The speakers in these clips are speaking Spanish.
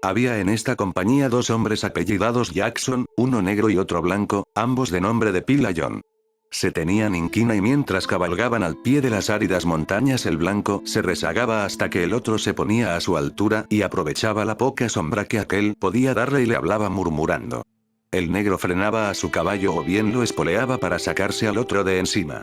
Había en esta compañía dos hombres apellidados Jackson, uno negro y otro blanco, ambos de nombre de pila John. Se tenían inquina y mientras cabalgaban al pie de las áridas montañas el blanco se rezagaba hasta que el otro se ponía a su altura y aprovechaba la poca sombra que aquel podía darle y le hablaba murmurando. El negro frenaba a su caballo o bien lo espoleaba para sacarse al otro de encima.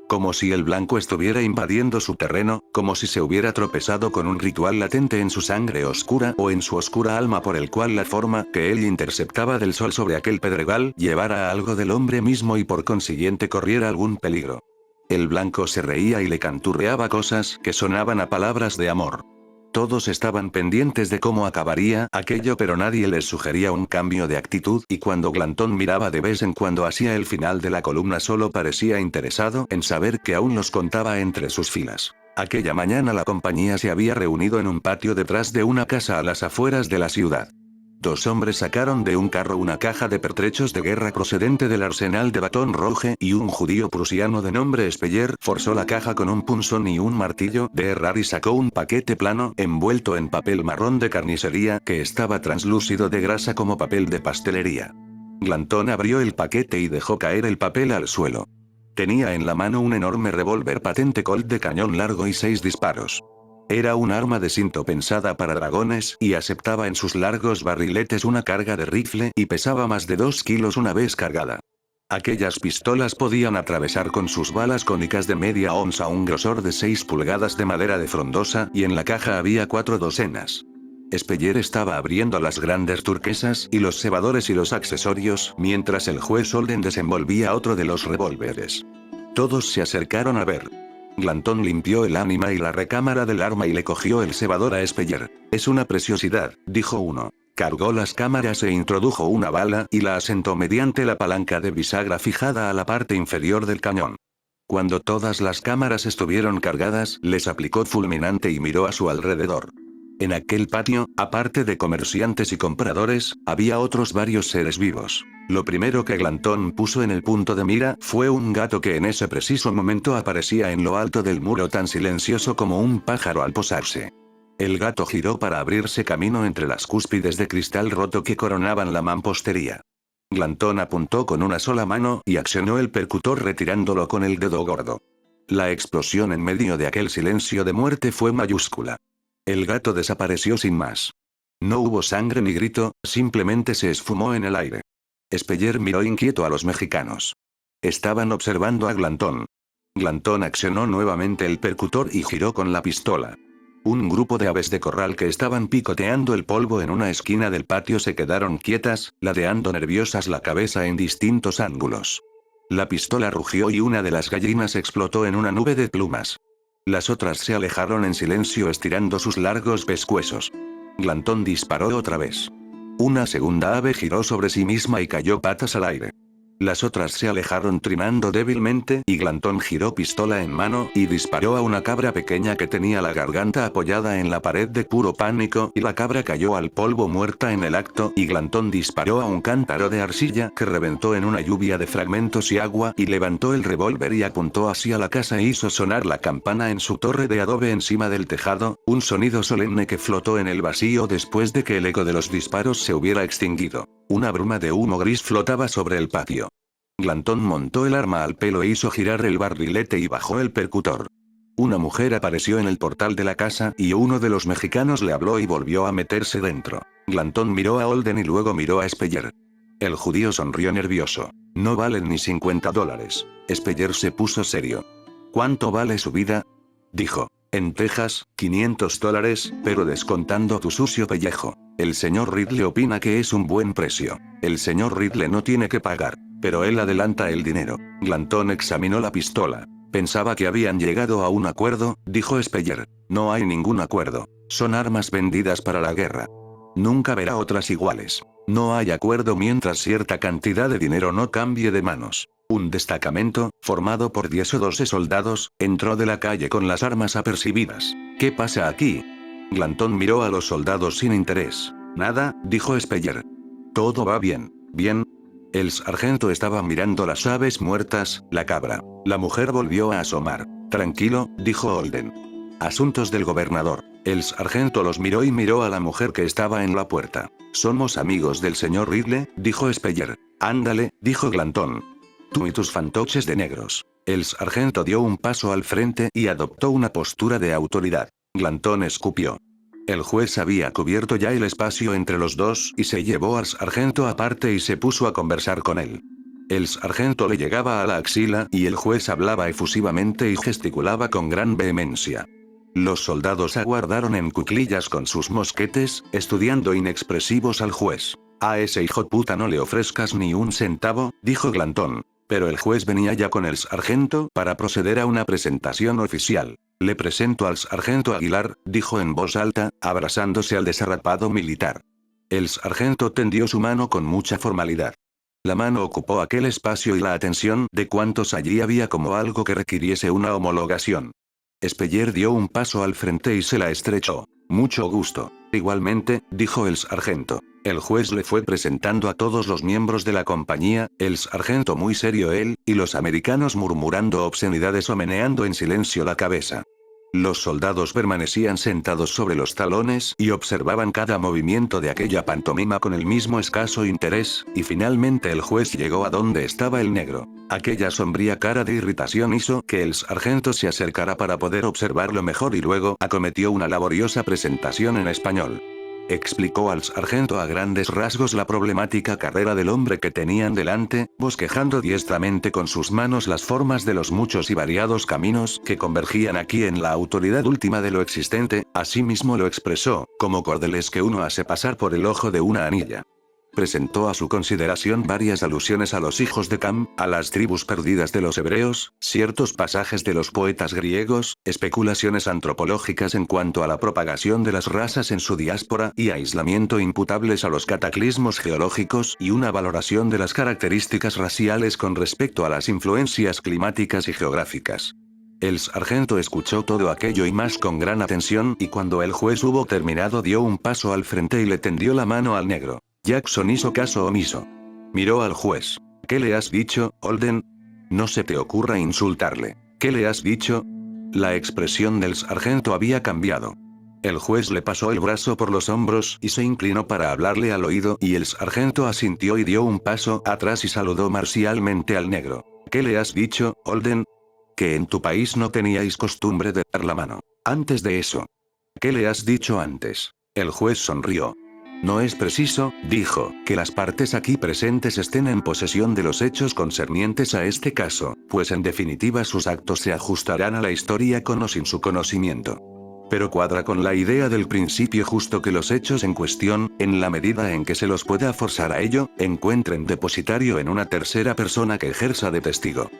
Como si el blanco estuviera invadiendo su terreno, como si se hubiera tropezado con un ritual latente en su sangre oscura o en su oscura alma por el cual la forma que él interceptaba del sol sobre aquel pedregal llevara a algo del hombre mismo y por consiguiente corriera algún peligro. El blanco se reía y le canturreaba cosas que sonaban a palabras de amor. Todos estaban pendientes de cómo acabaría aquello pero nadie les sugería un cambio de actitud y cuando Glantón miraba de vez en cuando hacia el final de la columna solo parecía interesado en saber que aún los contaba entre sus filas. Aquella mañana la compañía se había reunido en un patio detrás de una casa a las afueras de la ciudad. Dos hombres sacaron de un carro una caja de pertrechos de guerra procedente del arsenal de Baton Rouge y un judío prusiano de nombre Speyer forzó la caja con un punzón y un martillo de herrar y sacó un paquete plano envuelto en papel marrón de carnicería que estaba translúcido de grasa como papel de pastelería. Glantón abrió el paquete y dejó caer el papel al suelo. Tenía en la mano un enorme revólver patente Colt de cañón largo y 6 disparos. Era un arma de cinto pensada para dragones y aceptaba en sus largos barriletes una carga de rifle y pesaba más de 2 kilos una vez cargada. Aquellas pistolas podían atravesar con sus balas cónicas de media onza un grosor de 6 pulgadas de madera de frondosa y en la caja había 4 docenas. Speyer estaba abriendo las grandes turquesas y los cebadores y los accesorios mientras el juez Holden desenvolvía otro de los revólveres. Todos se acercaron a ver. Glantón limpió el ánima y la recámara del arma y le cogió el cebador a Speyer. Es una preciosidad, dijo uno. Cargó las cámaras e introdujo una bala y la asentó mediante la palanca de bisagra fijada a la parte inferior del cañón. Cuando todas las cámaras estuvieron cargadas, les aplicó fulminante y miró a su alrededor. En aquel patio, aparte de comerciantes y compradores, había otros varios seres vivos. Lo primero que Glantón puso en el punto de mira fue un gato que en ese preciso momento aparecía en lo alto del muro tan silencioso como un pájaro al posarse. El gato giró para abrirse camino entre las cúspides de cristal roto que coronaban la mampostería. Glantón apuntó con una sola mano y accionó el percutor retirándolo con el dedo gordo. La explosión en medio de aquel silencio de muerte fue mayúscula. El gato desapareció sin más. No hubo sangre ni grito, simplemente se esfumó en el aire. Speyer miró inquieto a los mexicanos. Estaban observando a Glantón. Glantón accionó nuevamente el percutor y giró con la pistola. Un grupo de aves de corral que estaban picoteando el polvo en una esquina del patio se quedaron quietas, ladeando nerviosas la cabeza en distintos ángulos. La pistola rugió y una de las gallinas explotó en una nube de plumas. Las otras se alejaron en silencio estirando sus largos pescuezos. Glantón disparó otra vez. Una segunda ave giró sobre sí misma y cayó patas al aire. Las otras se alejaron trinando débilmente y Glantón giró pistola en mano y disparó a una cabra pequeña que tenía la garganta apoyada en la pared de puro pánico y la cabra cayó al polvo muerta en el acto y Glantón disparó a un cántaro de arcilla que reventó en una lluvia de fragmentos y agua y levantó el revólver y apuntó hacia la casa e hizo sonar la campana en su torre de adobe encima del tejado, un sonido solemne que flotó en el vacío después de que el eco de los disparos se hubiera extinguido. Una bruma de humo gris flotaba sobre el patio. Glantón montó el arma al pelo e hizo girar el barrilete y bajó el percutor. Una mujer apareció en el portal de la casa y uno de los mexicanos le habló y volvió a meterse dentro. Glantón miró a Holden y luego miró a Speyer. El judío sonrió nervioso. No valen ni $50. Speyer se puso serio. ¿Cuánto vale su vida? Dijo. En Texas, $500, pero descontando tu sucio pellejo. El señor Ridley opina que es un buen precio. El señor Ridley no tiene que pagar, pero él adelanta el dinero. Glantón examinó la pistola. Pensaba que habían llegado a un acuerdo, dijo Speyer. No hay ningún acuerdo. Son armas vendidas para la guerra. Nunca verá otras iguales. No hay acuerdo mientras cierta cantidad de dinero no cambie de manos. Un destacamento, formado por 10 o 12 soldados, entró de la calle con las armas apercibidas. ¿Qué pasa aquí? Glantón miró a los soldados sin interés. Nada, dijo Speyer. Todo va bien. Bien. El sargento estaba mirando las aves muertas, la cabra. La mujer volvió a asomar. Tranquilo, dijo Holden. Asuntos del gobernador. El sargento los miró y miró a la mujer que estaba en la puerta. Somos amigos del señor Ridley, dijo Speyer. Ándale, dijo Glanton. Tú y tus fantoches de negros. El sargento dio un paso al frente y adoptó una postura de autoridad. Glanton escupió. El juez había cubierto ya el espacio entre los dos y se llevó al sargento aparte y se puso a conversar con él. El sargento le llegaba a la axila y el juez hablaba efusivamente y gesticulaba con gran vehemencia. Los soldados aguardaron en cuclillas con sus mosquetes, estudiando inexpresivos al juez. A ese hijo puta no le ofrezcas ni un centavo, dijo Glanton. Pero el juez venía ya con el sargento para proceder a una presentación oficial. Le presento al sargento Aguilar, dijo en voz alta, abrazándose al desarrapado militar. El sargento tendió su mano con mucha formalidad. La mano ocupó aquel espacio y la atención de cuantos allí había como algo que requiriese una homologación. Speyer dio un paso al frente y se la estrechó. Mucho gusto. Igualmente, dijo el sargento. El juez le fue presentando a todos los miembros de la compañía, el sargento muy serio él, y los americanos murmurando obscenidades o meneando en silencio la cabeza. Los soldados permanecían sentados sobre los talones y observaban cada movimiento de aquella pantomima con el mismo escaso interés, y finalmente el juez llegó a donde estaba el negro. Aquella sombría cara de irritación hizo que el sargento se acercara para poder observarlo mejor y luego acometió una laboriosa presentación en español. Explicó al sargento a grandes rasgos la problemática carrera del hombre que tenían delante, bosquejando diestramente con sus manos las formas de los muchos y variados caminos que convergían aquí en la autoridad última de lo existente, asimismo lo expresó, como cordeles que uno hace pasar por el ojo de una anilla. Presentó a su consideración varias alusiones a los hijos de Cam, a las tribus perdidas de los hebreos, ciertos pasajes de los poetas griegos, especulaciones antropológicas en cuanto a la propagación de las razas en su diáspora y aislamiento imputables a los cataclismos geológicos y una valoración de las características raciales con respecto a las influencias climáticas y geográficas. El sargento escuchó todo aquello y más con gran atención y cuando el juez hubo terminado dio un paso al frente y le tendió la mano al negro. Jackson hizo caso omiso. Miró al juez. ¿Qué le has dicho, Holden? No se te ocurra insultarle. ¿Qué le has dicho? La expresión del sargento había cambiado. El juez le pasó el brazo por los hombros y se inclinó para hablarle al oído y el sargento asintió y dio un paso atrás y saludó marcialmente al negro. ¿Qué le has dicho, Holden? Que en tu país no teníais costumbre de dar la mano. Antes de eso. ¿Qué le has dicho antes? El juez sonrió. No es preciso, dijo, que las partes aquí presentes estén en posesión de los hechos concernientes a este caso, pues en definitiva sus actos se ajustarán a la historia con o sin su conocimiento. Pero cuadra con la idea del principio justo que los hechos en cuestión, en la medida en que se los pueda forzar a ello, encuentren depositario en una tercera persona que ejerza de testigo.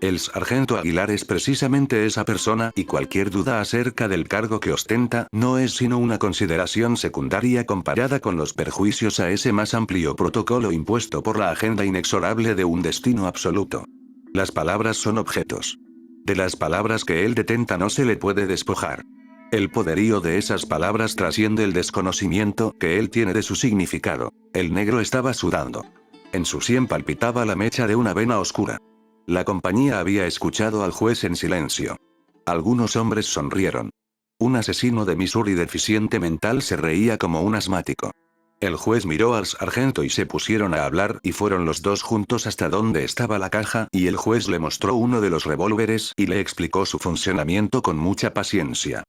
El sargento Aguilar es precisamente esa persona y cualquier duda acerca del cargo que ostenta no es sino una consideración secundaria comparada con los perjuicios a ese más amplio protocolo impuesto por la agenda inexorable de un destino absoluto. Las palabras son objetos. De las palabras que él detenta no se le puede despojar. El poderío de esas palabras trasciende el desconocimiento que él tiene de su significado. El negro estaba sudando. En su sien palpitaba la mecha de una vena oscura. La compañía había escuchado al juez en silencio. Algunos hombres sonrieron. Un asesino de Missouri deficiente mental se reía como un asmático. El juez miró al sargento y se pusieron a hablar y fueron los dos juntos hasta donde estaba la caja y el juez le mostró uno de los revólveres y le explicó su funcionamiento con mucha paciencia.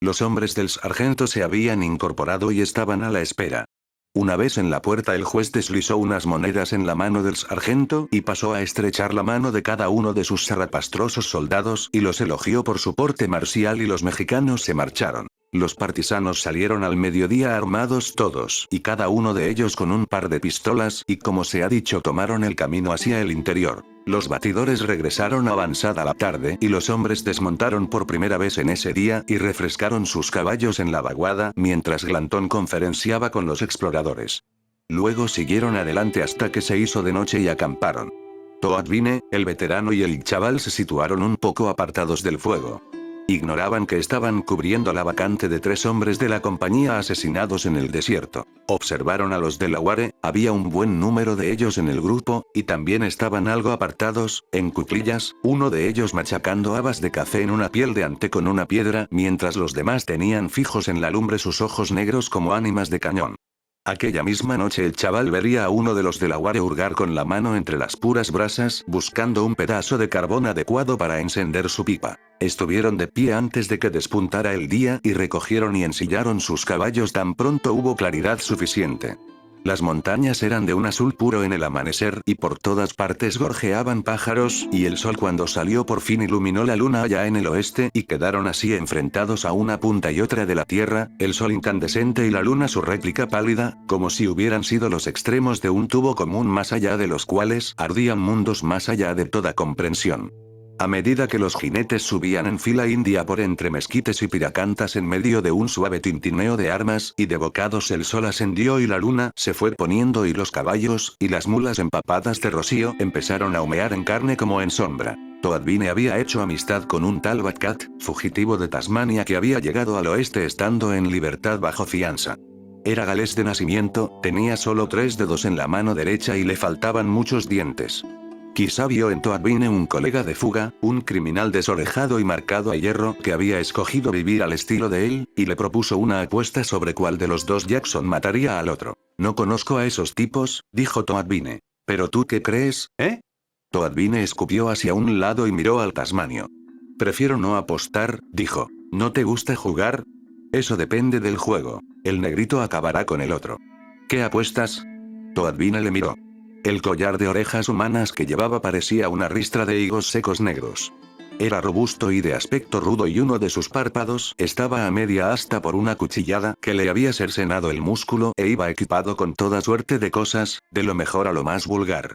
Los hombres del sargento se habían incorporado y estaban a la espera. Una vez en la puerta el juez deslizó unas monedas en la mano del sargento y pasó a estrechar la mano de cada uno de sus zarrapastrosos soldados y los elogió por su porte marcial y los mexicanos se marcharon. Los partisanos salieron al mediodía armados todos y cada uno de ellos con un par de pistolas y como se ha dicho tomaron el camino hacia el interior. Los batidores regresaron avanzada la tarde y los hombres desmontaron por primera vez en ese día y refrescaron sus caballos en la vaguada mientras Glanton conferenciaba con los exploradores. Luego siguieron adelante hasta que se hizo de noche y acamparon. Toadvine, el veterano y el chaval se situaron un poco apartados del fuego. Ignoraban que estaban cubriendo la vacante de 3 hombres de la compañía asesinados en el desierto. Observaron a los Delaware, había un buen número de ellos en el grupo, y también estaban algo apartados, en cuclillas, uno de ellos machacando habas de café en una piel de ante con una piedra, mientras los demás tenían fijos en la lumbre sus ojos negros como ánimas de cañón. Aquella misma noche el chaval vería a uno de los Delaware hurgar con la mano entre las puras brasas buscando un pedazo de carbón adecuado para encender su pipa. Estuvieron de pie antes de que despuntara el día y recogieron y ensillaron sus caballos tan pronto hubo claridad suficiente. Las montañas eran de un azul puro en el amanecer y por todas partes gorjeaban pájaros y el sol cuando salió por fin iluminó la luna allá en el oeste y quedaron así enfrentados a una punta y otra de la tierra, el sol incandescente y la luna su réplica pálida, como si hubieran sido los extremos de un tubo común más allá de los cuales ardían mundos más allá de toda comprensión. A medida que los jinetes subían en fila india por entre mezquites y piracantas en medio de un suave tintineo de armas y de bocados el sol ascendió y la luna se fue poniendo y los caballos y las mulas empapadas de rocío empezaron a humear en carne como en sombra. Toadvine había hecho amistad con un tal Batcat, fugitivo de Tasmania que había llegado al oeste estando en libertad bajo fianza. Era galés de nacimiento, tenía solo 3 dedos en la mano derecha y le faltaban muchos dientes. Quizá vio en Toadvine un colega de fuga, un criminal desorejado y marcado a hierro que había escogido vivir al estilo de él, y le propuso una apuesta sobre cuál de los 2 Jackson mataría al otro. No conozco a esos tipos, dijo Toadvine. ¿Pero tú qué crees, eh? Toadvine escupió hacia un lado y miró al tasmanio. Prefiero no apostar, dijo. ¿No te gusta jugar? Eso depende del juego. El negrito acabará con el otro. ¿Qué apuestas? Toadvine le miró. El collar de orejas humanas que llevaba parecía una ristra de higos secos negros. Era robusto y de aspecto rudo y uno de sus párpados estaba a media asta por una cuchillada que le había cercenado el músculo e iba equipado con toda suerte de cosas, de lo mejor a lo más vulgar.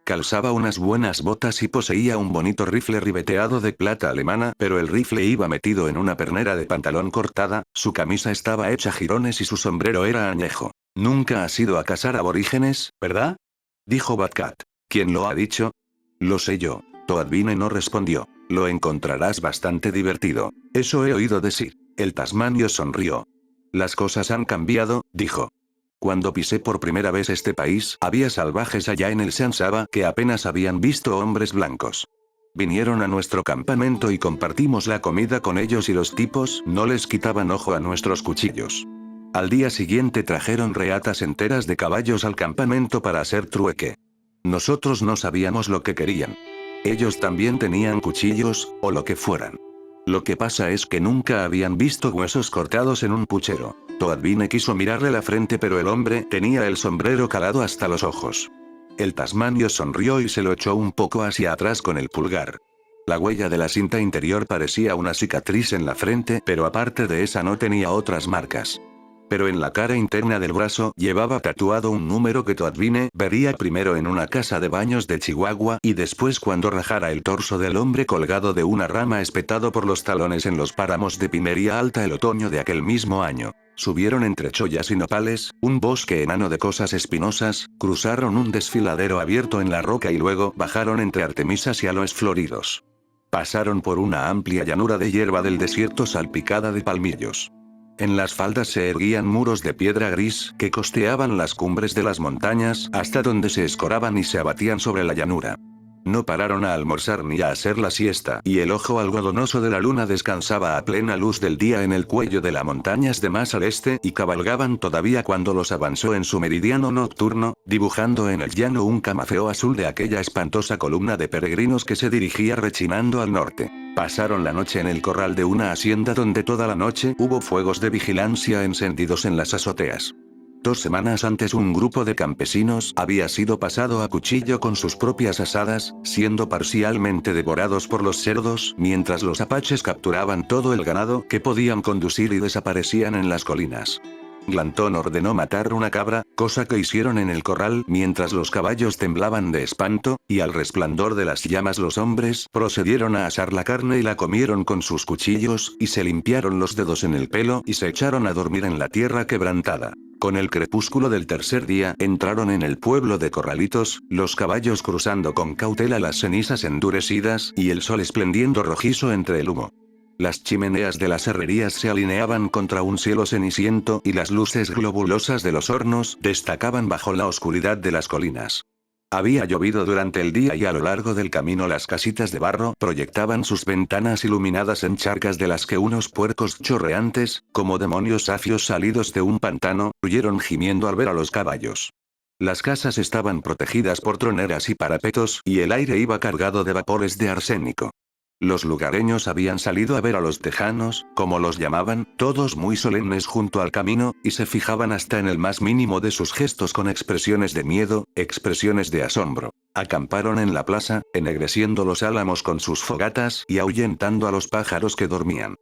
Calzaba unas buenas botas y poseía un bonito rifle ribeteado de plata alemana, pero el rifle iba metido en una pernera de pantalón cortada, su camisa estaba hecha jirones y su sombrero era añejo. Nunca has ido a cazar aborígenes, ¿verdad? Dijo Batcat. ¿Quién lo ha dicho? Lo sé yo. Toadvine no respondió. Lo encontrarás bastante divertido. Eso he oído decir. El tasmanio sonrió. Las cosas han cambiado, dijo. Cuando pisé por primera vez este país, había salvajes allá en el San Saba que apenas habían visto hombres blancos. Vinieron a nuestro campamento y compartimos la comida con ellos y los tipos no les quitaban ojo a nuestros cuchillos. Al día siguiente trajeron reatas enteras de caballos al campamento para hacer trueque. Nosotros no sabíamos lo que querían. Ellos también tenían cuchillos, o lo que fueran. Lo que pasa es que nunca habían visto huesos cortados en un puchero. Toadvine quiso mirarle la frente pero el hombre tenía el sombrero calado hasta los ojos. El tasmanio sonrió y se lo echó un poco hacia atrás con el pulgar. La huella de la cinta interior parecía una cicatriz en la frente pero aparte de esa no tenía otras marcas. Pero en la cara interna del brazo llevaba tatuado un número que Toadvine vería primero en una casa de baños de Chihuahua y después cuando rajara el torso del hombre colgado de una rama espetado por los talones en los páramos de Pimería Alta el otoño de aquel mismo año. Subieron entre chollas y nopales, un bosque enano de cosas espinosas, cruzaron un desfiladero abierto en la roca y luego bajaron entre artemisas y aloes floridos. Pasaron por una amplia llanura de hierba del desierto salpicada de palmillos. En las faldas se erguían muros de piedra gris que costeaban las cumbres de las montañas hasta donde se escoraban y se abatían sobre la llanura. No pararon a almorzar ni a hacer la siesta, y el ojo algodonoso de la luna descansaba a plena luz del día en el cuello de las montañas de más al este y cabalgaban todavía cuando los avanzó en su meridiano nocturno, dibujando en el llano un camafeo azul de aquella espantosa columna de peregrinos que se dirigía rechinando al norte. Pasaron la noche en el corral de una hacienda donde toda la noche hubo fuegos de vigilancia encendidos en las azoteas. 2 semanas antes un grupo de campesinos había sido pasado a cuchillo con sus propias asadas, siendo parcialmente devorados por los cerdos, mientras los apaches capturaban todo el ganado que podían conducir y desaparecían en las colinas. Glantón ordenó matar una cabra, cosa que hicieron en el corral mientras los caballos temblaban de espanto, y al resplandor de las llamas los hombres procedieron a asar la carne y la comieron con sus cuchillos, y se limpiaron los dedos en el pelo y se echaron a dormir en la tierra quebrantada. Con el crepúsculo del tercer día entraron en el pueblo de Corralitos, los caballos cruzando con cautela las cenizas endurecidas y el sol esplendiendo rojizo entre el humo. Las chimeneas de las herrerías se alineaban contra un cielo ceniciento y las luces globulosas de los hornos destacaban bajo la oscuridad de las colinas. Había llovido durante el día y a lo largo del camino las casitas de barro proyectaban sus ventanas iluminadas en charcas de las que unos puercos chorreantes, como demonios zafios salidos de un pantano, huyeron gimiendo al ver a los caballos. Las casas estaban protegidas por troneras y parapetos y el aire iba cargado de vapores de arsénico. Los lugareños habían salido a ver a los tejanos, como los llamaban, todos muy solemnes junto al camino, y se fijaban hasta en el más mínimo de sus gestos con expresiones de miedo, expresiones de asombro. Acamparon en la plaza, ennegreciendo los álamos con sus fogatas y ahuyentando a los pájaros que dormían.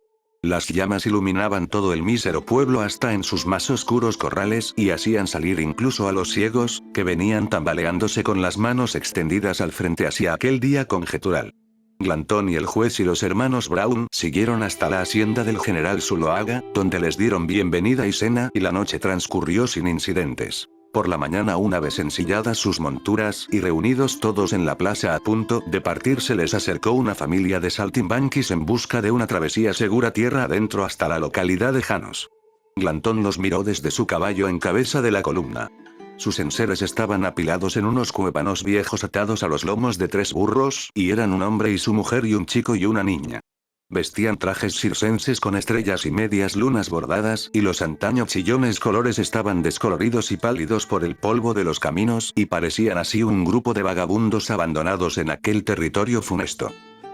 Las llamas iluminaban todo el mísero pueblo hasta en sus más oscuros corrales y hacían salir incluso a los ciegos, que venían tambaleándose con las manos extendidas al frente hacia aquel día conjetural. Glantón y el juez y los hermanos Brown siguieron hasta la hacienda del general Zuloaga, donde les dieron bienvenida y cena, y la noche transcurrió sin incidentes. Por la mañana, una vez ensilladas sus monturas y reunidos todos en la plaza a punto de partir, se les acercó una familia de saltimbanquis en busca de una travesía segura tierra adentro hasta la localidad de Janos. Glantón los miró desde su caballo en cabeza de la columna. Sus enseres estaban apilados en unos cuévanos viejos atados a los lomos de 3 burros, y eran un hombre y su mujer y un chico y una niña. Vestían trajes circenses con estrellas y medias lunas bordadas, y los antaño chillones colores estaban descoloridos y pálidos por el polvo de los caminos, y parecían así un grupo de vagabundos abandonados en aquel territorio funesto.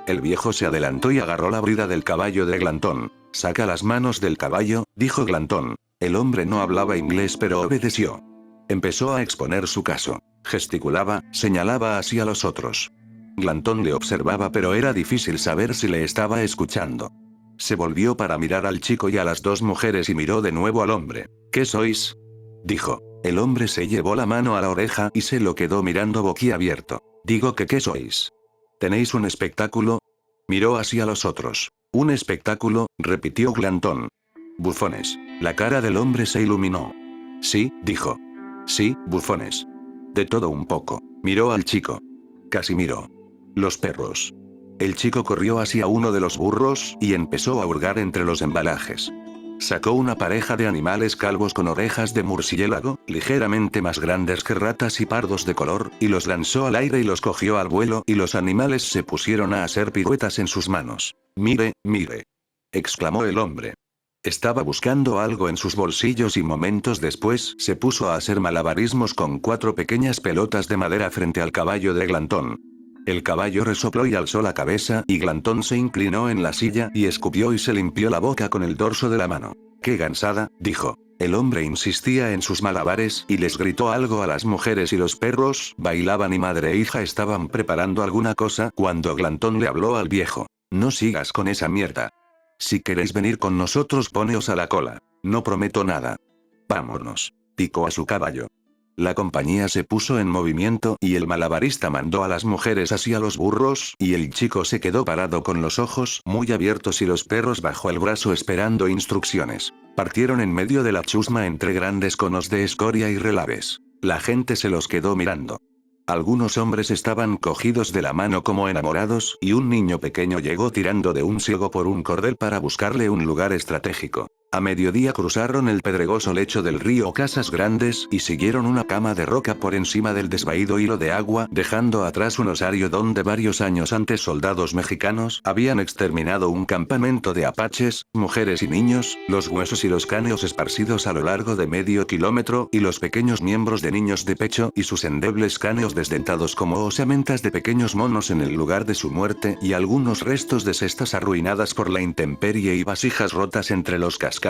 El viejo se adelantó y agarró la brida del caballo de Glantón. «Saca las manos del caballo», dijo Glantón. El hombre no hablaba inglés pero obedeció. Empezó a exponer su caso. Gesticulaba, señalaba hacia los otros. Glantón le observaba pero era difícil saber si le estaba escuchando. Se volvió para mirar al chico y a las 2 mujeres y miró de nuevo al hombre. «¿Qué sois?», dijo. El hombre se llevó la mano a la oreja y se lo quedó mirando boquiabierto. «Digo que ¿qué sois? ¿Tenéis un espectáculo?». Miró hacia los otros. «¿Un espectáculo?», repitió Glantón. «Bufones». La cara del hombre se iluminó. «Sí», dijo. «Sí, bufones. De todo un poco». Miró al chico. «Casimiro. Los perros». El chico corrió hacia uno de los burros y empezó a hurgar entre los embalajes. Sacó una pareja de animales calvos con orejas de murciélago, ligeramente más grandes que ratas y pardos de color, y los lanzó al aire y los cogió al vuelo, y los animales se pusieron a hacer piruetas en sus manos. «Mire, mire», exclamó el hombre. Estaba buscando algo en sus bolsillos y momentos después se puso a hacer malabarismos con 4 pequeñas pelotas de madera frente al caballo de Glantón. El caballo resopló y alzó la cabeza, y Glantón se inclinó en la silla y escupió y se limpió la boca con el dorso de la mano. «¡Qué gansada!», dijo. El hombre insistía en sus malabares y les gritó algo a las mujeres y los perros bailaban y madre e hija estaban preparando alguna cosa cuando Glantón le habló al viejo. «No sigas con esa mierda. Si queréis venir con nosotros, poneos a la cola. No prometo nada. Vámonos». Picó a su caballo. La compañía se puso en movimiento y el malabarista mandó a las mujeres hacia los burros, y el chico se quedó parado con los ojos muy abiertos y los perros bajo el brazo esperando instrucciones. Partieron en medio de la chusma entre grandes conos de escoria y relaves. La gente se los quedó mirando. Algunos hombres estaban cogidos de la mano como enamorados, y un niño pequeño llegó tirando de un ciego por un cordel para buscarle un lugar estratégico. A mediodía cruzaron el pedregoso lecho del río Casas Grandes y siguieron una cama de roca por encima del desvaído hilo de agua, dejando atrás un osario donde varios años antes soldados mexicanos habían exterminado un campamento de apaches, mujeres y niños, los huesos y los cráneos esparcidos a lo largo de medio kilómetro, y los pequeños miembros de niños de pecho y sus endebles cráneos desdentados como osamentas de pequeños monos en el lugar de su muerte, y algunos restos de cestas arruinadas por la intemperie y vasijas rotas entre los cascajos.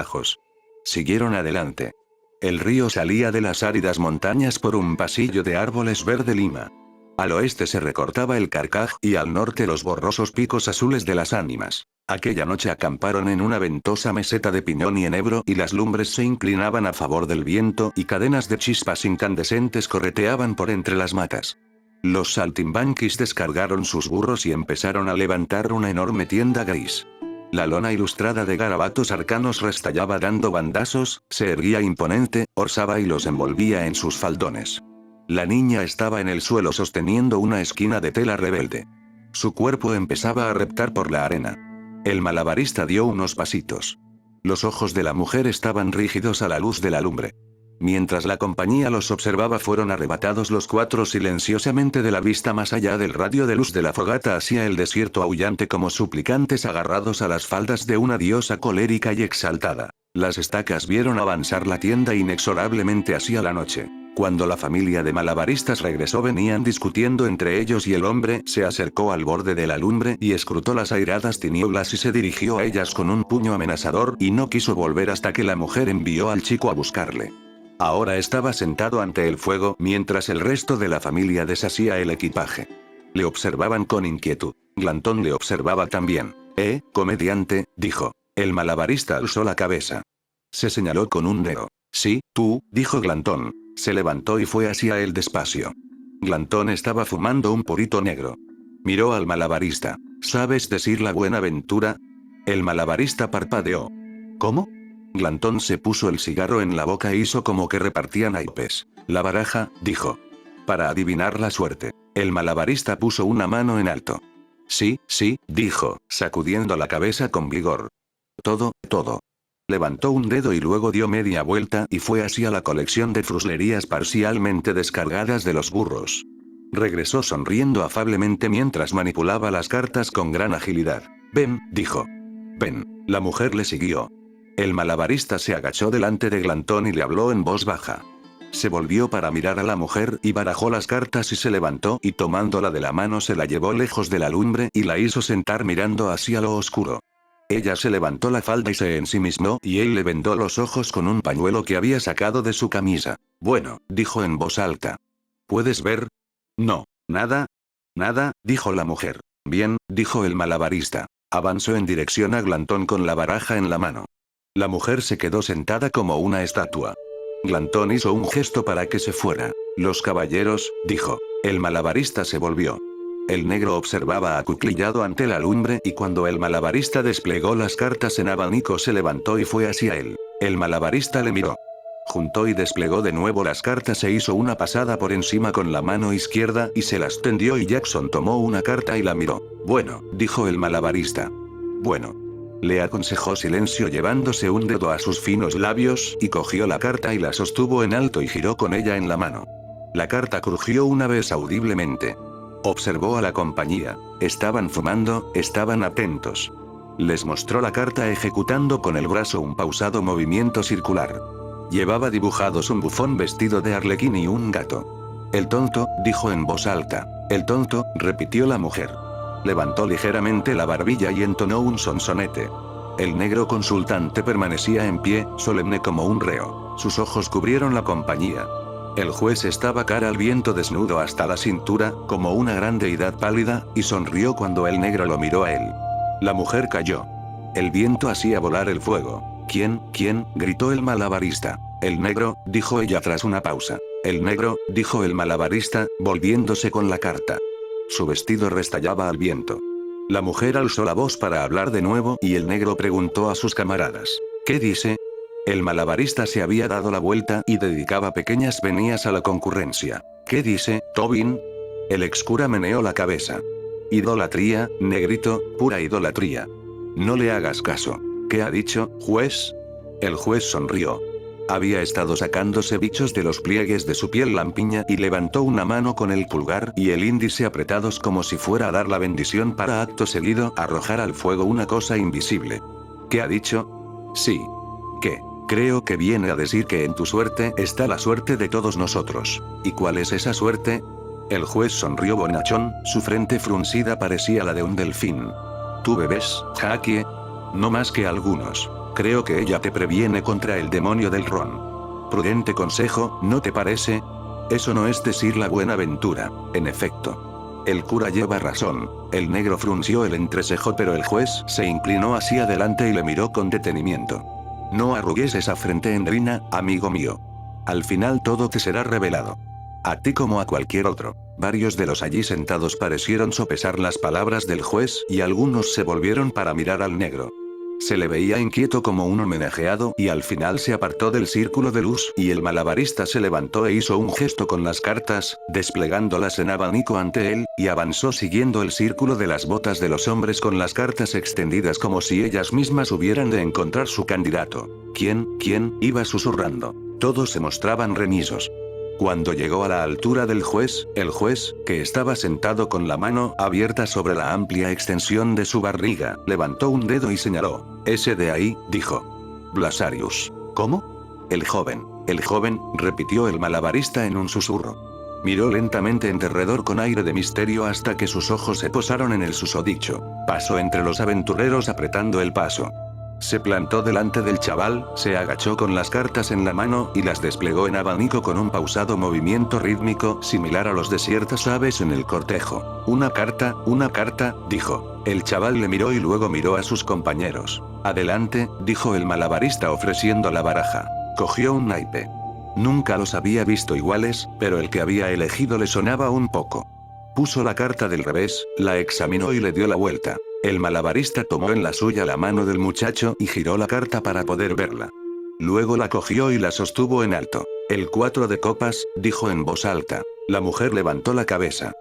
Siguieron adelante. El río salía de las áridas montañas por un pasillo de árboles verde lima. Al oeste se recortaba el Carcaj y al norte los borrosos picos azules de las Ánimas. Aquella noche acamparon en una ventosa meseta de piñón y enebro y las lumbres se inclinaban a favor del viento y cadenas de chispas incandescentes correteaban por entre las matas. Los saltimbanquis descargaron sus burros y empezaron a levantar una enorme tienda gris. La lona ilustrada de garabatos arcanos restallaba dando bandazos, se erguía imponente, orzaba y los envolvía en sus faldones. La niña estaba en el suelo sosteniendo una esquina de tela rebelde. Su cuerpo empezaba a reptar por la arena. El malabarista dio unos pasitos. Los ojos de la mujer estaban rígidos a la luz de la lumbre. Mientras la compañía los observaba, fueron arrebatados los cuatro silenciosamente de la vista más allá del radio de luz de la fogata hacia el desierto aullante como suplicantes agarrados a las faldas de una diosa colérica y exaltada. Las estacas vieron avanzar la tienda inexorablemente hacia la noche. Cuando la familia de malabaristas regresó, venían discutiendo entre ellos y el hombre se acercó al borde de la lumbre y escrutó las airadas tinieblas y se dirigió a ellas con un puño amenazador y no quiso volver hasta que la mujer envió al chico a buscarle. Ahora estaba sentado ante el fuego mientras el resto de la familia deshacía el equipaje. Le observaban con inquietud. Glantón le observaba también. Comediante, dijo. El malabarista alzó la cabeza. Se señaló con un dedo. Sí, tú, dijo Glantón. Se levantó y fue hacia él despacio. Glantón estaba fumando un purito negro. Miró al malabarista. ¿Sabes decir la Buenaventura? El malabarista parpadeó. ¿Cómo? Glantón se puso el cigarro en la boca e hizo como que repartía naipes. La baraja, dijo. Para adivinar la suerte. El malabarista puso una mano en alto. Sí, dijo, sacudiendo la cabeza con vigor. Todo. Levantó un dedo y luego dio media vuelta y fue hacia la colección de fruslerías parcialmente descargadas de los burros. Regresó sonriendo afablemente mientras manipulaba las cartas con gran agilidad. Ven, dijo. Ven. La mujer le siguió. El malabarista se agachó delante de Glantón y le habló en voz baja. Se volvió para mirar a la mujer y barajó las cartas y se levantó y tomándola de la mano se la llevó lejos de la lumbre y la hizo sentar mirando hacia lo oscuro. Ella se levantó la falda y se ensimismó y él le vendó los ojos con un pañuelo que había sacado de su camisa. Bueno, dijo en voz alta. ¿Puedes ver? No. Nada. Nada, dijo la mujer. Bien, dijo el malabarista. Avanzó en dirección a Glantón con la baraja en la mano. La mujer se quedó sentada como una estatua. Glantón hizo un gesto para que se fuera. Los caballeros, dijo. El malabarista se volvió. El negro observaba acuclillado ante la lumbre y cuando el malabarista desplegó las cartas en abanico se levantó y fue hacia él. El malabarista le miró. Juntó y desplegó de nuevo las cartas e hizo una pasada por encima con la mano izquierda y se las tendió y Jackson tomó una carta y la miró. Bueno, dijo el malabarista. Bueno. Le aconsejó silencio llevándose un dedo a sus finos labios y cogió la carta y la sostuvo en alto y giró con ella en la mano. La carta crujió una vez audiblemente. Observó a la compañía. Estaban fumando, estaban atentos. Les mostró la carta ejecutando con el brazo un pausado movimiento circular. Llevaba dibujados un bufón vestido de arlequín y un gato. El tonto, dijo en voz alta. El tonto, repitió la mujer. Levantó ligeramente la barbilla y entonó un sonsonete. El negro consultante permanecía en pie, solemne como un reo. Sus ojos cubrieron la compañía. El juez estaba cara al viento desnudo hasta la cintura, como una gran deidad pálida, y sonrió cuando el negro lo miró a él. La mujer cayó. El viento hacía volar el fuego. ¿Quién? Gritó el malabarista. El negro, dijo ella tras una pausa. El negro, dijo el malabarista, volviéndose con la carta. Su vestido restallaba al viento. La mujer alzó la voz para hablar de nuevo y el negro preguntó a sus camaradas. ¿Qué dice? El malabarista se había dado la vuelta y dedicaba pequeñas venías a la concurrencia. ¿Qué dice, Tobin? El excura meneó la cabeza. Idolatría, negrito, pura idolatría. No le hagas caso. ¿Qué ha dicho, juez? El juez sonrió. Había estado sacándose bichos de los pliegues de su piel lampiña y levantó una mano con el pulgar y el índice apretados como si fuera a dar la bendición para acto seguido arrojar al fuego una cosa invisible. ¿Qué ha dicho? Sí. ¿Qué? Creo que viene a decir que en tu suerte está la suerte de todos nosotros. ¿Y cuál es esa suerte? El juez sonrió bonachón, su frente fruncida parecía la de un delfín. ¿Tú bebes, Jackie? No más que algunos. Creo que ella te previene contra el demonio del ron. Prudente consejo, ¿no te parece? Eso no es decir la Buenaventura, en efecto. El cura lleva razón. El negro frunció el entrecejo pero el juez se inclinó hacia adelante y le miró con detenimiento. No arrugues esa frente endrina, amigo mío. Al final todo te será revelado. A ti como a cualquier otro. Varios de los allí sentados parecieron sopesar las palabras del juez y algunos se volvieron para mirar al negro. Se le veía inquieto como un homenajeado y al final se apartó del círculo de luz y el malabarista se levantó e hizo un gesto con las cartas, desplegándolas en abanico ante él, y avanzó siguiendo el círculo de las botas de los hombres con las cartas extendidas como si ellas mismas hubieran de encontrar su candidato. ¿Quién? Iba susurrando. Todos se mostraban remisos. Cuando llegó a la altura del juez, el juez, que estaba sentado con la mano abierta sobre la amplia extensión de su barriga, levantó un dedo y señaló. Ese de ahí, dijo. Blasarius. ¿Cómo? El joven, repitió el malabarista en un susurro. Miró lentamente en derredor con aire de misterio hasta que sus ojos se posaron en el susodicho. Pasó entre los aventureros apretando el paso. Se plantó delante del chaval, se agachó con las cartas en la mano y las desplegó en abanico con un pausado movimiento rítmico similar a los de ciertas aves en el cortejo. Una carta, dijo. El chaval le miró y luego miró a sus compañeros. Adelante, dijo el malabarista ofreciendo la baraja. Cogió un naipe. Nunca los había visto iguales, pero el que había elegido le sonaba un poco. Puso la carta del revés, la examinó y le dio la vuelta. El malabarista tomó en la suya la mano del muchacho y giró la carta para poder verla. Luego la cogió y la sostuvo en alto. El 4 de copas, dijo en voz alta. La mujer levantó la cabeza.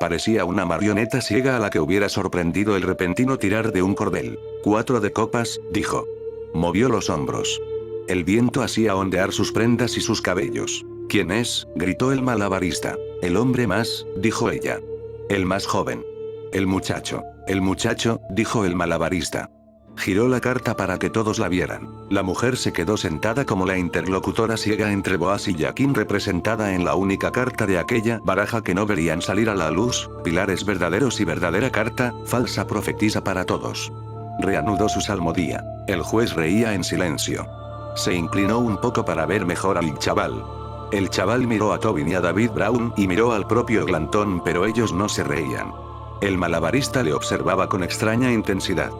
Parecía una marioneta ciega a la que hubiera sorprendido el repentino tirar de un cordel. 4 de copas, dijo. Movió los hombros. El viento hacía ondear sus prendas y sus cabellos. ¿Quién es? Gritó el malabarista. El hombre más, dijo ella. El más joven. El muchacho, dijo el malabarista. Giró la carta para que todos la vieran. La mujer se quedó sentada como la interlocutora ciega entre Boaz y Jaquín representada en la única carta de aquella baraja que no verían salir a la luz, pilares verdaderos y verdadera carta, falsa profetisa para todos. Reanudó su salmodía. El juez reía en silencio. Se inclinó un poco para ver mejor al chaval. El chaval miró a Tobin y a David Brown y miró al propio Glantón, pero ellos no se reían. El malabarista le observaba con extraña intensidad.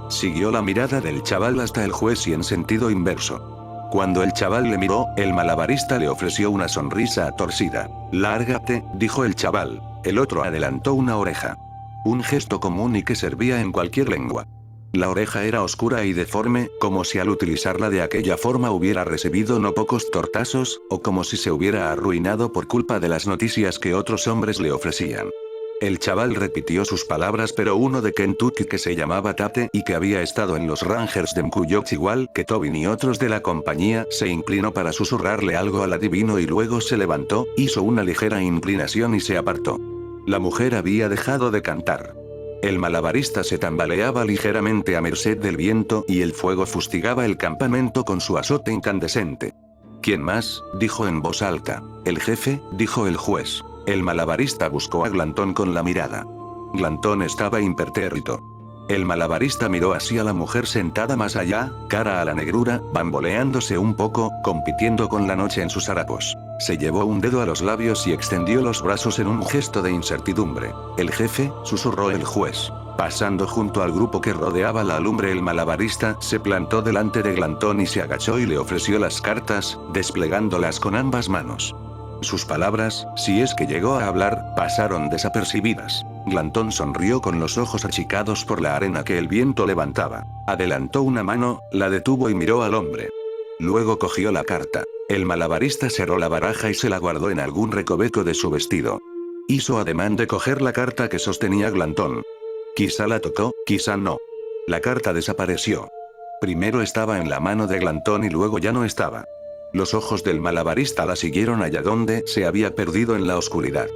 Siguió la mirada del chaval hasta el juez y en sentido inverso. Cuando el chaval le miró, el malabarista le ofreció una sonrisa torcida. Lárgate, dijo el chaval. El otro adelantó una oreja. Un gesto común y que servía en cualquier lengua. La oreja era oscura y deforme, como si al utilizarla de aquella forma hubiera recibido no pocos tortazos, o como si se hubiera arruinado por culpa de las noticias que otros hombres le ofrecían. El chaval repitió sus palabras, pero uno de Kentucky que se llamaba Tate y que había estado en los Rangers de Mkuyoks igual que Tobin y otros de la compañía, se inclinó para susurrarle algo al adivino y luego se levantó, hizo una ligera inclinación y se apartó. La mujer había dejado de cantar. El malabarista se tambaleaba ligeramente a merced del viento y el fuego fustigaba el campamento con su azote incandescente. ¿Quién más? Dijo en voz alta. El jefe, dijo el juez. El malabarista buscó a Glantón con la mirada. Glantón estaba impertérrito. El malabarista miró hacia la mujer sentada más allá, cara a la negrura, bamboleándose un poco, compitiendo con la noche en sus harapos. Se llevó un dedo a los labios y extendió los brazos en un gesto de incertidumbre. El jefe, susurró el juez. Pasando junto al grupo que rodeaba la lumbre, el malabarista se plantó delante de Glantón y se agachó y le ofreció las cartas, desplegándolas con ambas manos. Sus palabras, si es que llegó a hablar, pasaron desapercibidas. Glantón sonrió con los ojos achicados por la arena que el viento levantaba. Adelantó una mano, la detuvo y miró al hombre. Luego cogió la carta. El malabarista cerró la baraja y se la guardó en algún recoveco de su vestido. Hizo ademán de coger la carta que sostenía Glantón. Quizá la tocó, quizá no. La carta desapareció. Primero estaba en la mano de Glantón y luego ya no estaba. Los ojos del malabarista la siguieron allá donde se había perdido en la oscuridad.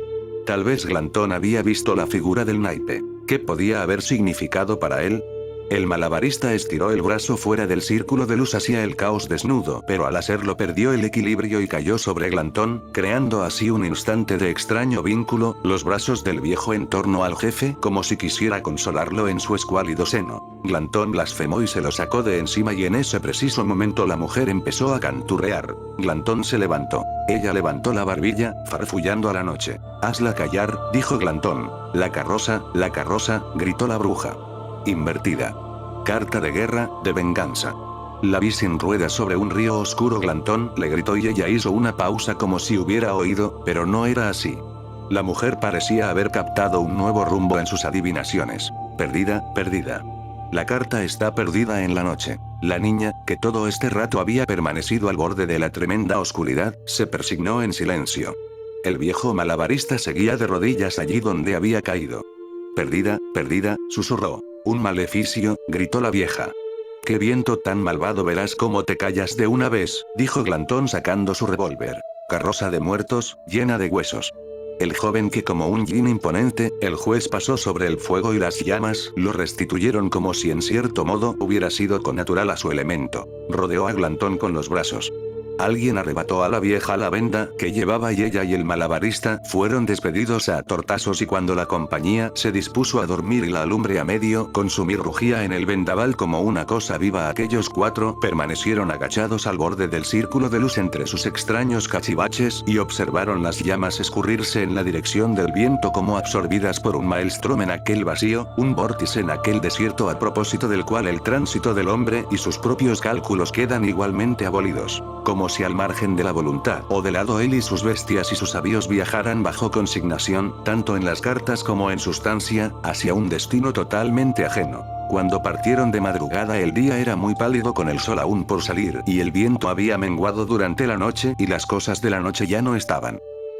Tal vez Glantón había visto la figura del naipe. ¿Qué podía haber significado para él? El malabarista estiró el brazo fuera del círculo de luz hacia el caos desnudo, pero al hacerlo perdió el equilibrio y cayó sobre Glantón, creando así un instante de extraño vínculo, los brazos del viejo en torno al jefe como si quisiera consolarlo en su escuálido seno. Glantón blasfemó y se lo sacó de encima y en ese preciso momento la mujer empezó a canturrear. Glantón se levantó. Ella levantó la barbilla, farfullando a la noche. «Hazla callar», dijo Glantón. La carroza», gritó la bruja. Invertida. Carta de guerra, de venganza. La vi sin ruedas sobre un río oscuro. Glantón, le gritó y ella hizo una pausa como si hubiera oído, pero no era así. La mujer parecía haber captado un nuevo rumbo en sus adivinaciones. Perdida. La carta está perdida en la noche. La niña, que todo este rato había permanecido al borde de la tremenda oscuridad, se persignó en silencio. El viejo malabarista seguía de rodillas allí donde había caído. Perdida, perdida, susurró. Un maleficio, gritó la vieja. «¡Qué viento tan malvado! Verás cómo te callas de una vez», dijo Glantón sacando su revólver. «Carroza de muertos, llena de huesos». El joven que como un yin imponente, el juez pasó sobre el fuego y las llamas, lo restituyeron como si en cierto modo hubiera sido connatural a su elemento. Rodeó a Glantón con los brazos. Alguien arrebató a la vieja la venda que llevaba y ella y el malabarista fueron despedidos a tortazos, y cuando la compañía se dispuso a dormir y la lumbre a medio consumir rugía en el vendaval como una cosa viva, aquellos cuatro permanecieron agachados al borde del círculo de luz entre sus extraños cachivaches y observaron las llamas escurrirse en la dirección del viento como absorbidas por un maelstrom en aquel vacío, un vórtice en aquel desierto a propósito del cual el tránsito del hombre y sus propios cálculos quedan igualmente abolidos. Como si al margen de la voluntad o de lado él y sus bestias y sus avíos viajaran bajo consignación, tanto en las cartas como en sustancia, hacia un destino totalmente ajeno. Cuando partieron de madrugada el día era muy pálido con el sol aún por salir y el viento había menguado durante la noche y las cosas de la noche ya no estaban.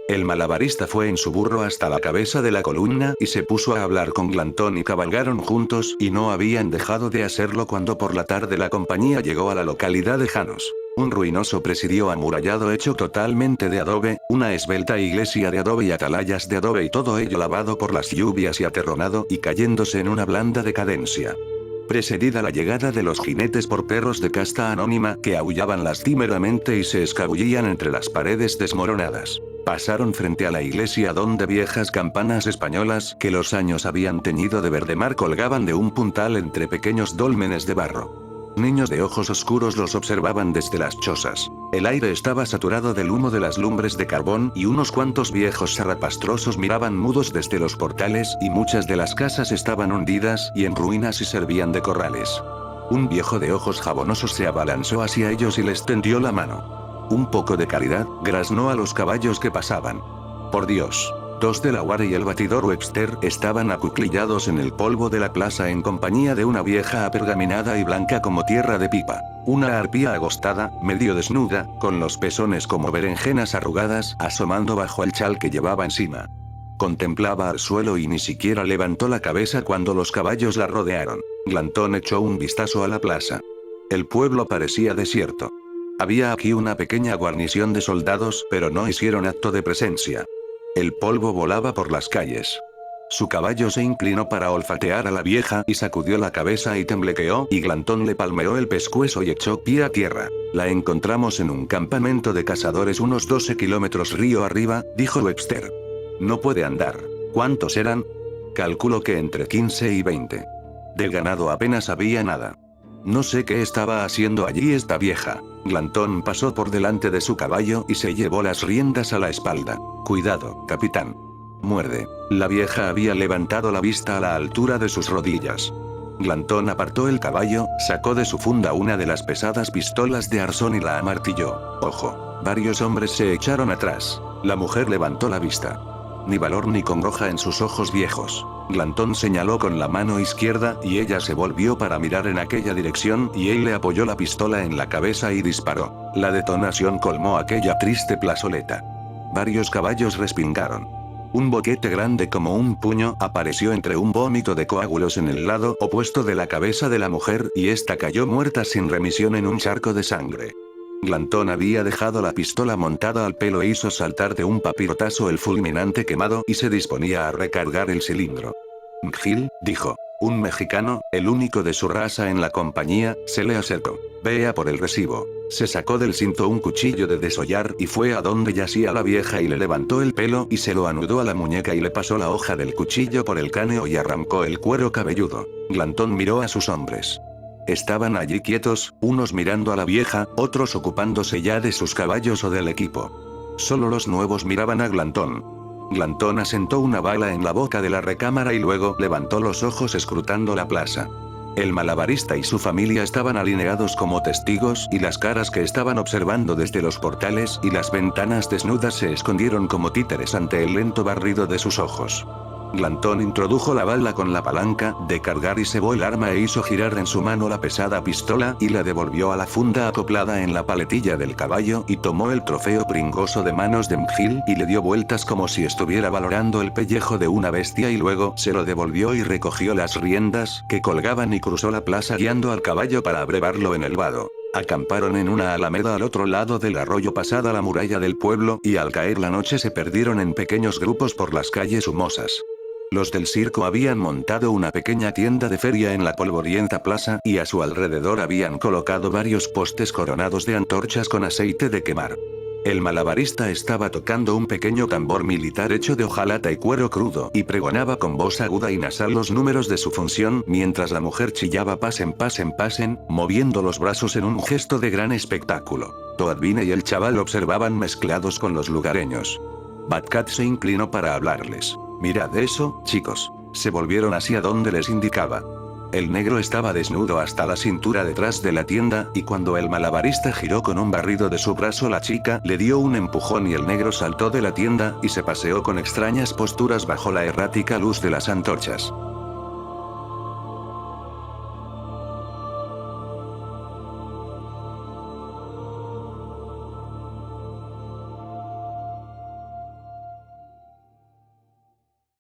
El malabarista fue en su burro hasta la cabeza de la columna y se puso a hablar con Glantón y cabalgaron juntos y no habían dejado de hacerlo cuando por la tarde la compañía llegó a la localidad de Janos. Un ruinoso presidio amurallado hecho totalmente de adobe, una esbelta iglesia de adobe y atalayas de adobe y todo ello lavado por las lluvias y aterronado y cayéndose en una blanda decadencia. Precedida la llegada de los jinetes por perros de casta anónima que aullaban lastimeramente y se escabullían entre las paredes desmoronadas. Pasaron frente a la iglesia donde viejas campanas españolas que los años habían teñido de verde mar colgaban de un puntal entre pequeños dólmenes de barro. Niños de ojos oscuros los observaban desde las chozas. El aire estaba saturado del humo de las lumbres de carbón y unos cuantos viejos zarrapastrosos miraban mudos desde los portales y muchas de las casas estaban hundidas y en ruinas y servían de corrales. Un viejo de ojos jabonosos se abalanzó hacia ellos y les tendió la mano. Un poco de caridad, graznó a los caballos que pasaban. Por Dios. Dos de la guardia y el batidor Webster estaban acuclillados en el polvo de la plaza en compañía de una vieja apergaminada y blanca como tierra de pipa. Una arpía agostada, medio desnuda, con los pezones como berenjenas arrugadas, asomando bajo el chal que llevaba encima. Contemplaba al suelo y ni siquiera levantó la cabeza cuando los caballos la rodearon. Glantón echó un vistazo a la plaza. El pueblo parecía desierto. Había aquí una pequeña guarnición de soldados, pero no hicieron acto de presencia. El polvo volaba por las calles. Su caballo se inclinó para olfatear a la vieja y sacudió la cabeza y temblequeó, y Glantón le palmeó el pescuezo y echó pie a tierra. La encontramos en un campamento de cazadores unos 12 kilómetros río arriba, dijo Webster. No puede andar. ¿Cuántos eran? Calculo que entre 15 y 20. Del ganado apenas había nada. No sé qué estaba haciendo allí esta vieja. Glantón pasó por delante de su caballo y se llevó las riendas a la espalda. Cuidado, capitán. Muerde. La vieja había levantado la vista a la altura de sus rodillas. Glantón apartó el caballo, sacó de su funda una de las pesadas pistolas de arzón y la amartilló. Ojo. Varios hombres se echaron atrás. La mujer levantó la vista. Ni valor ni congoja en sus ojos viejos. Glantón señaló con la mano izquierda y ella se volvió para mirar en aquella dirección y él le apoyó la pistola en la cabeza y disparó. La detonación colmó aquella triste plazoleta. Varios caballos respingaron. Un boquete grande como un puño apareció entre un vómito de coágulos en el lado opuesto de la cabeza de la mujer y ésta cayó muerta sin remisión en un charco de sangre. Glantón había dejado la pistola montada al pelo e hizo saltar de un papirotazo el fulminante quemado y se disponía a recargar el cilindro. Gil, dijo. Un mexicano, el único de su raza en la compañía, se le acercó. Vea por el recibo. Se sacó del cinto un cuchillo de desollar y fue a donde yacía la vieja y le levantó el pelo y se lo anudó a la muñeca y le pasó la hoja del cuchillo por el cráneo y arrancó el cuero cabelludo. Glantón miró a sus hombres. Estaban allí quietos, unos mirando a la vieja, otros ocupándose ya de sus caballos o del equipo. Solo los nuevos miraban a Glantón. Glantón asentó una bala en la boca de la recámara y luego levantó los ojos escrutando la plaza. El malabarista y su familia estaban alineados como testigos y las caras que estaban observando desde los portales y las ventanas desnudas se escondieron como títeres ante el lento barrido de sus ojos. Glantón introdujo la bala con la palanca de cargar y cebó el arma e hizo girar en su mano la pesada pistola y la devolvió a la funda acoplada en la paletilla del caballo y tomó el trofeo pringoso de manos de Mgil y le dio vueltas como si estuviera valorando el pellejo de una bestia y luego se lo devolvió y recogió las riendas que colgaban y cruzó la plaza guiando al caballo para abrevarlo en el vado. Acamparon en una alameda al otro lado del arroyo pasada la muralla del pueblo y al caer la noche se perdieron en pequeños grupos por las calles humosas. Los del circo habían montado una pequeña tienda de feria en la polvorienta plaza y a su alrededor habían colocado varios postes coronados de antorchas con aceite de quemar. El malabarista estaba tocando un pequeño tambor militar hecho de hojalata y cuero crudo y pregonaba con voz aguda y nasal los números de su función mientras la mujer chillaba pasen, moviendo los brazos en un gesto de gran espectáculo. Toadvine y el chaval observaban mezclados con los lugareños. Batcat se inclinó para hablarles. Mirad eso, chicos. Se volvieron hacia donde les indicaba. El negro estaba desnudo hasta la cintura detrás de la tienda, y cuando el malabarista giró con un barrido de su brazo la chica le dio un empujón y el negro saltó de la tienda y se paseó con extrañas posturas bajo la errática luz de las antorchas.